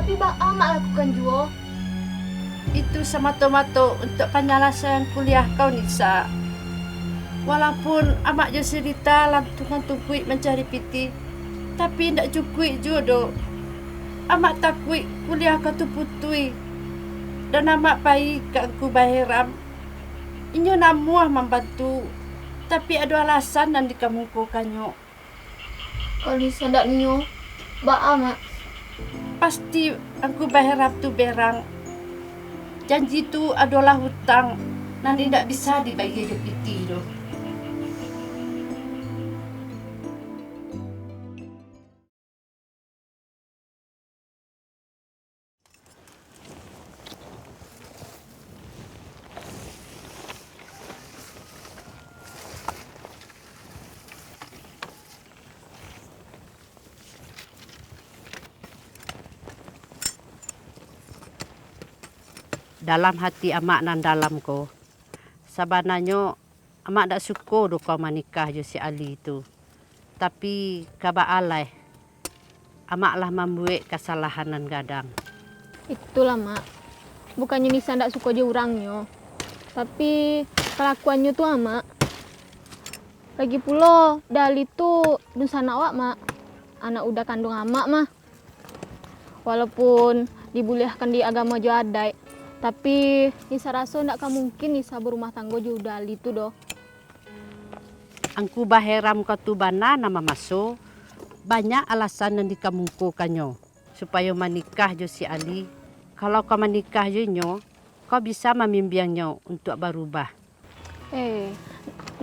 Tapi bak mak lakukan juo. Itu semata-mata untuk penyelesaian kuliah kau, Nisa. Walaupun amak je cerita lantungan tungkuit mencari piti, tapi ndak cukup jodoh. Amak takut kuliah kau tu putui. Dan amak baik kat aku bahiram. Inyo namuah membantu. Tapi ada alasan dan dikemukakannya. Kalau Nisa ndak nio, bak mak. Pasti aku bahiram tu berang. Janji tu adalah hutang. Nanti ndak bisa dibagi ke piti tu. Dalam hati amak nan dalam ko. Sabananya amak dak syukur do kau menikah jo si Ali tu. Tapi kaba alai. Amak lah membuat kesalahan nan gadang. Itulah mak. Bukannya Nisa ndak suka je orangnya. Tapi kelakuannya tuh mak. Lagi pula Dali tuh nusan awak mak. Anak udah kandung amak mah. Walaupun dibuliahkan di agama jo adai. Tapi Nisa rasa ndak mungkin Nisa berumah tangga jo Dali tuh doh. Angku baheram kau tu bana nama masuk. Banyak alasan yang dikemukakannya. Supaya menikah jo si Ali. Kalau kau menikah jo nyo, kau bisa membimbingnya untuk berubah.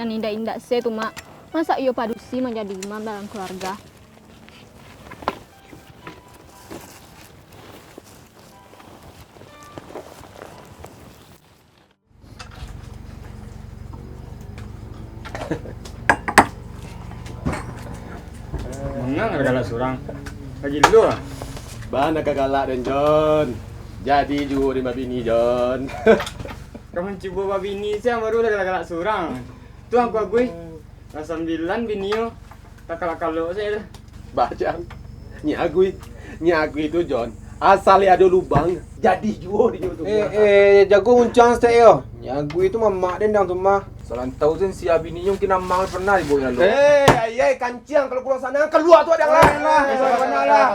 Nan indah-indah se tuh mak. Masa iyo padusi menjadi imam dalam keluarga? Menang ada galak surang. Lagi dulu lah. Bana kagalak dan John. Jadi juga di bini John. Kamu coba babi ini sih baru ada galak surang. Tu aku agui. Alhamdulillah binio. Tak kalau saya dah. Bajang. Nyagui itu John. Asal ada lubang, jadi juga di situ. Jago uncang stay yo. Nyagui itu mamak dendang tu mah. Soalan tahu sen si abini yung kinamang pernah dibawa lalu. Ayai kancing kalau pulang sana keluar tu ada yang lain lah. Benar lah.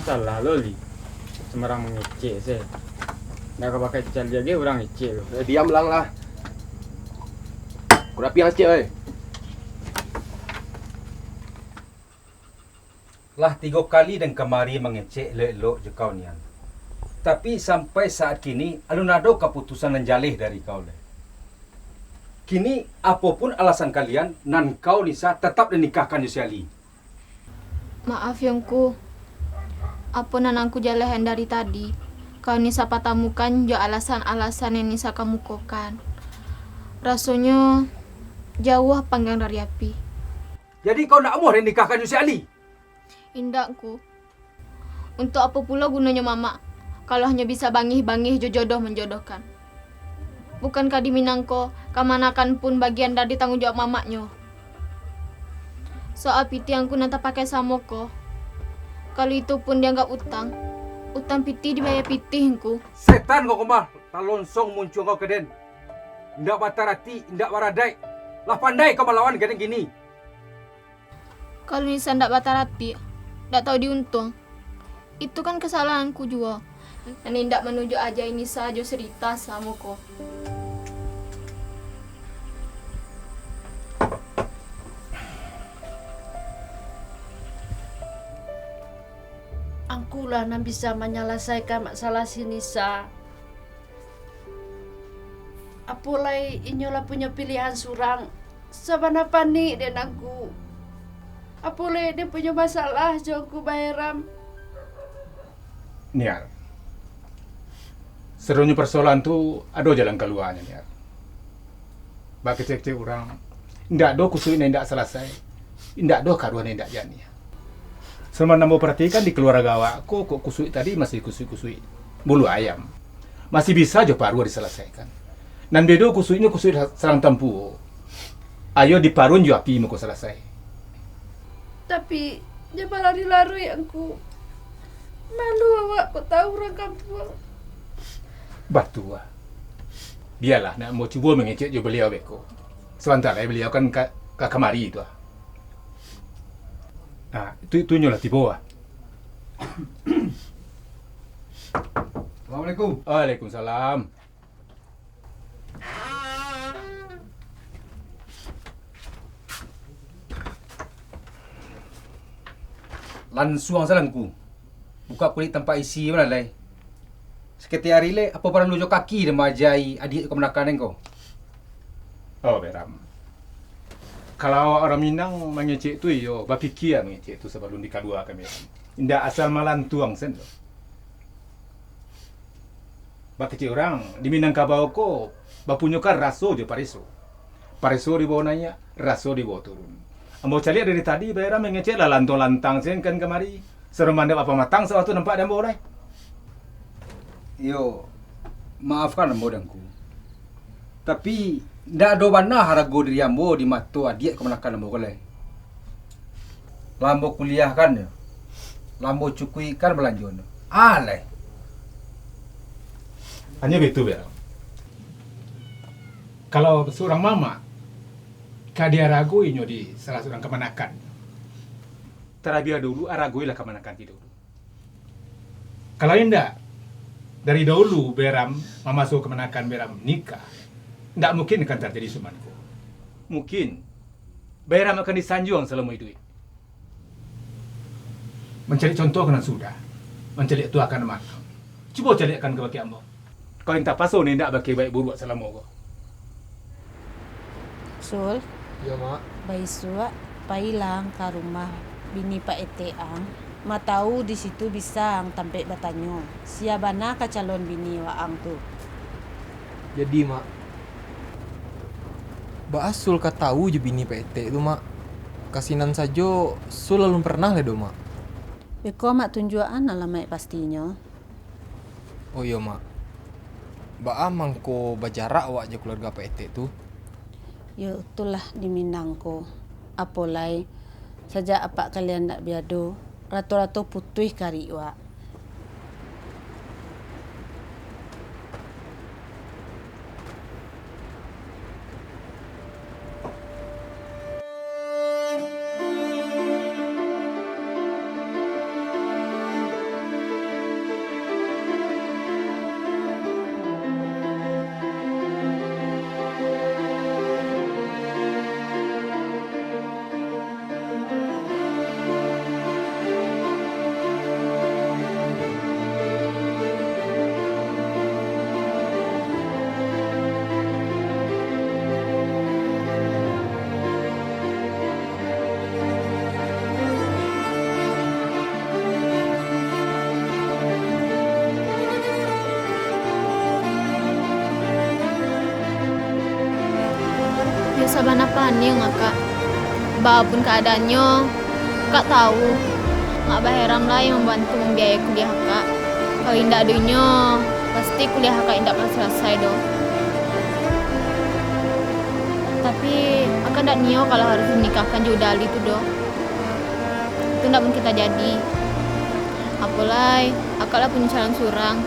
Salah loli. Semarang mengecek saya. Nak kau pakai cal dia orang ngecek tu. Diam lang lah. Kurapi yang cek oi. Lah 3 kali dan kemari mengecek elok-elok je kau nian. Tapi sampai saat kini alun ada keputusan yang jalih dari kau le. Kini apapun alasan kalian nan kau Nisa tetap dinikahkan si Ali. Maaf yongku. Apa nan aku jalahan dari tadi? Kau Nisa patamukan jo alasan-alasan yang Nisa kemukakan. Rasanya jauh panggang dari api. Jadi kau nak mau dinikahkan si Ali? Indahku. Untuk apa pula gunanya mama kalau hanya bisa bangih-bangih jodoh menjodohkan? Bukankah di Minangko kamanakan pun bagian dari tanggung jawab mamaknya? Soal piti yang ku nanti pakai samoko. Kalau itu pun dianggap utang. Utang piti dibayar pitihku. Setan kau kemah, talonsong muncul kau keden. Ndak batarati, ndak waradai. Lah pandai kau melawan keden gini. Kalau Nisa ndak batarati, ndak tahu diuntung. Itu kan kesalahanku juga. Dan ndak menuju aja ini saja cerita sama kok. Angkulah yang bisa menyelesaikan masalah si Nisa. Apalai inyolah punya pilihan surang. Sabana panik dan aku. Apalai dia punya masalah jongku bayaram. Niar. Serunya persoalan tu ada jalan keluarnya Niar. Bagi cek-cek orang, ndak do kusui ndak selesai. Ndak do karuan ndak jadi. Sama nambah perhatikan di keluarga awakku kok kusui tadi masih kusui bulu ayam. Masih bisa jo paruh diselesaikan. Dan bedo kusui ini kusui serang tempu. Ayo diparun jo api mau selesai. Tapi dia lari-lari aku. Malu awak kau tahu orang kampung. Batu ah. Biarlah nak mau cuba mengecek jo beliau beko. Sebentar beliau kan ke kamari itu ah. Nah, itu nyolah di bawah. Assalamualaikum. Waalaikumsalam. Lansuang salangku. Buka kulit tanpa isi mana lai. Seketi hari le apa para lujo kaki de majai adik kemenakan engkau. Oh, Beram. Kalau orang Minang mengecek tu yo, berfikir mengecek tu sebelum dikadua kami. Indah asal malan tuang sen. Bakecek orang di Minangkabau ko bapunyokan raso je pariso. Pariso di bawah nanya, raso di bawah turun. Ambo cari dari tadi Beram mengecek lah lantang-lantang sen kan kemari. Seremandap apa matang sewaktu nampak dan boleh. Yo, maafkan modangku. Tapi ndak ada mana harago diri ambo di mato adik kemenakan ambo kolai. Lambo kuliah kan ya. Lambo cukui kan belanjon. Alai. Hanya betul Beram. Kalau seorang mama kadia ragu inyo di salah seorang kemenakan. Terabia dulu aragoi lah kemenakan itu. Kalau indah dari dulu Beram memasuk kemenakan Beram nikah, tidak mungkin akan terjadi sumanku. Mungkin Beram akan disanjung selama hidup. Mencari contoh kena sudah, mencari itu akan makan. Coba cari akan ke baki ambo. Kau minta pasu ni tidak baki baik buruk selama kau. Sul, Ya, Mak. baisua pailang ke rumah bini Pak Ete ang. Matau di situ bisa ang tampe batanyo. Siabana ka calon bini waang tu. Jadi, Mak. Ba Sul ka tahu je bini PT itu, Mak. Kasinan saja Sul lalu pernah le do, Mak. Beko mak tunjuan alamat pastinya. Oh iya, Mak. Ba amang ko bajarak awak je keluarga PT tu. Yo itulah di Minangko. Apolai sejak apa kalian nak biado. Ratu-ratu putih kari wak. Sabana paning ngakak. Baapun keadaannya, kak tahu. Ngak baheram lah yang membantu membiayai kuliah kak. Kalau indah adanya, pasti kuliah kak indah akan selesai doh. Tapi akan ndak nio kalau harus menikahkan Jodali itu doh. Itu ndak mungkin kita jadi. Apalai, akaklah punya calon surang.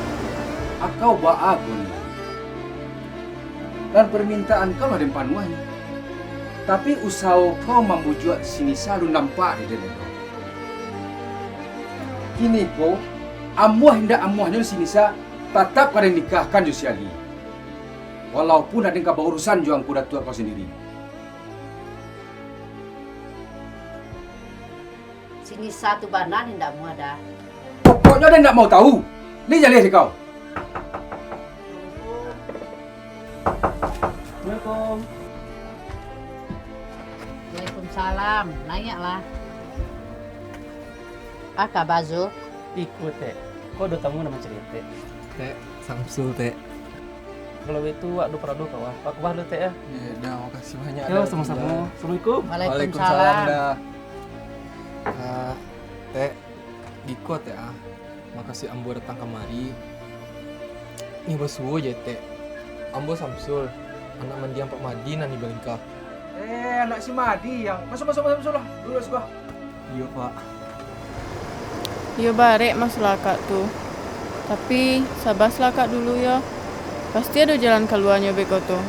Akau baabun. Dan permintaan kau ada panuan. Tapi usaha kau membujuk sini selalu nampak di dalam kau. Kini kau, amuah hendak amuahnya sini sa, tetap kau nikahkan Josiali. Walaupun ada yang kau urusan juang kuda tua kau sendiri. Sini satu banan hendak mu ada. Pokoknya dia tidak mau tahu. Ni jalih kau. Assalamualaikum. Waalaikumsalam. Nanya lah. Aka Bazo. Ikut teh. Kau udah tamu nama cerita. Teh, Samsul, Teh. Kalau itu waktu peradu kau Pak Bah lu teh ya. Ya, dah, makasih banyak. Yo sama-sama. Assalamualaikum. Waalaikumsalam. Dah. Teh, ikut ya. Makasih Ambo datang kemari. Ini basuh aja, Teh. Ambo Samsul, anak mendiang Pak Madin nih Bangka. Anak si Madi yang masuk lah. Dulu gua. Iya, Pak. Yo barek masalah kak tuh. Tapi sabaslah kak dulu ya. Pasti ada jalan keluarnya beko tuh.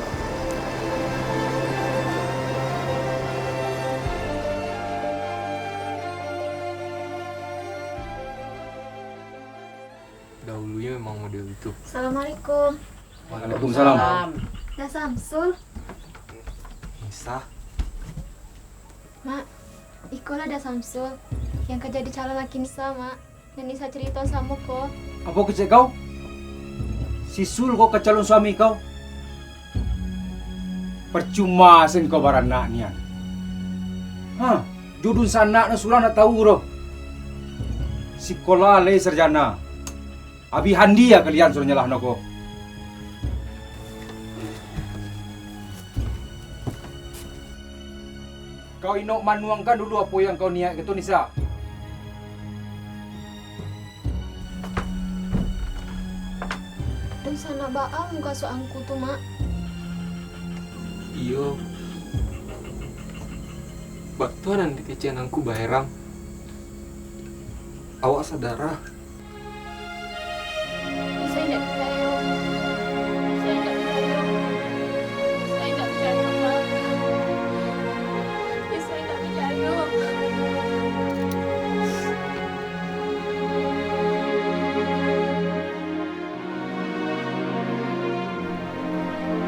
Dahulunya memang model itu. Assalamualaikum. Waalaikumsalam. Ya Samsul. Nisa. Mak, ikolah ada Samsul yang kerja di calon laki Nisa, Mak. Yang Nisa cerita sama kok. Apa kecek kau? Si Sul kau ke calon suami kau? Percuma sen kau baranak nian. Hah, judun sana na sulang na tahu roh. Sekolah le sarjana. Abi handi ya kalian suruh nyalah nako. Kau inok manuangkan dulu apa yang kau niat itu Nisa. Dan sana baam muka soangku tuh, Mak. Iyo. Batuan di kecian angku Baheram. Awak sadara. Saya tidak percaya. Saya tidak percaya. Saya tidak percaya, Mak. Ya, saya tidak percaya.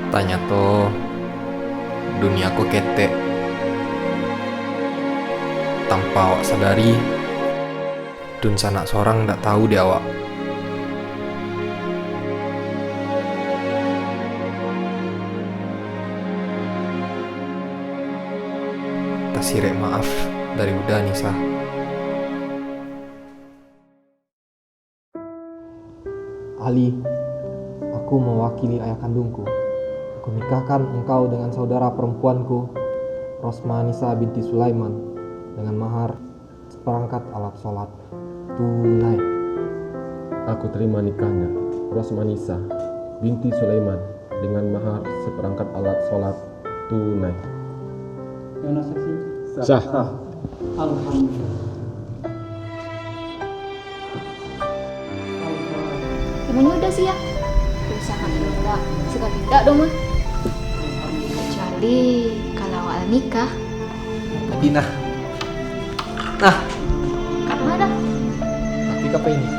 Tanya toh, dunia ku ketek. Tanpa awak sadari, dun sanak seorang ndak tahu di awak. Tasirek maaf dari udah Nisa. Ali, aku mewakili ayah kandungku. Aku nikahkan engkau dengan saudara perempuanku, Rosma Nisa binti Sulaiman, dengan mahar seperangkat alat sholat tunai. Aku terima nikahnya, Rosma Nisa binti Sulaiman, dengan mahar seperangkat alat sholat tunai. Yang saksi? Sah. Alhamdulillah. Emangnya udah sih ya? Usaha enggak, suka tidak dong, Mah. Kecuali kalau awal nikah. Tapi nah, Kak mana? tapi kapan ini?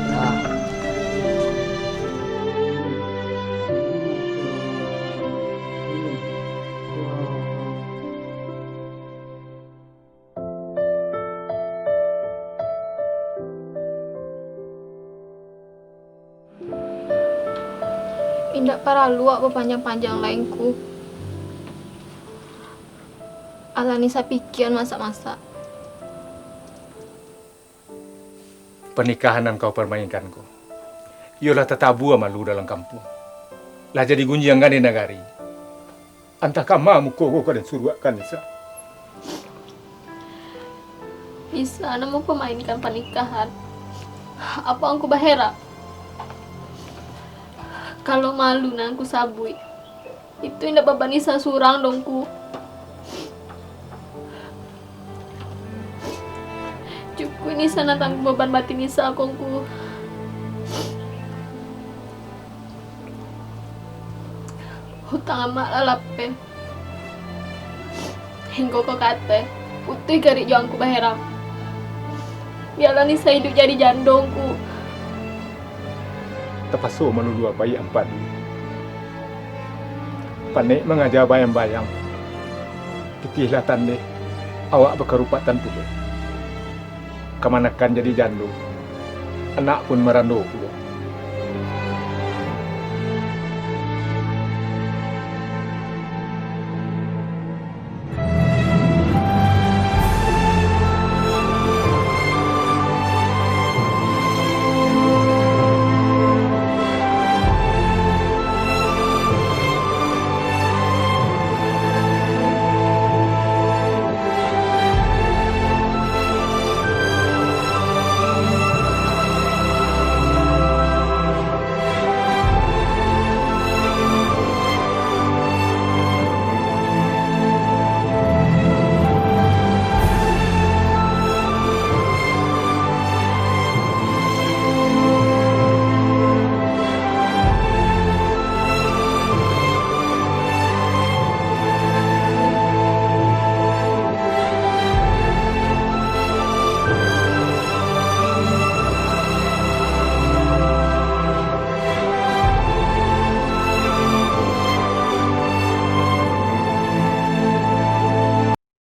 Indak para luak berpanjang-panjang lainku. Ala Nisa pikiran masak-masak. Pernikahan yang kau permainkanku. Ialah tetabu malu dalam kampung. Lah jadi gunjang di negari. Antah kamamu koko dan suruhkan Nisa. Bisa mau pemainkan pernikahan. Apa aku bahera? Kalau malu nangku sabui. Itu indah baba Nisa surang dongku. Cukup Nisa natang beban batin Nisa kongku. Hutang amak lalape. Hingga kau kate. Utui garik juangku baheram. Biarlah Nisa hidup jadi jandongku. Terpasu menulu bayi empat. Panik mengajar bayang-bayang. Kitihlah tanda awak berkerupatan pula. Kemanakan jadi jandu. Anak pun merandu pula.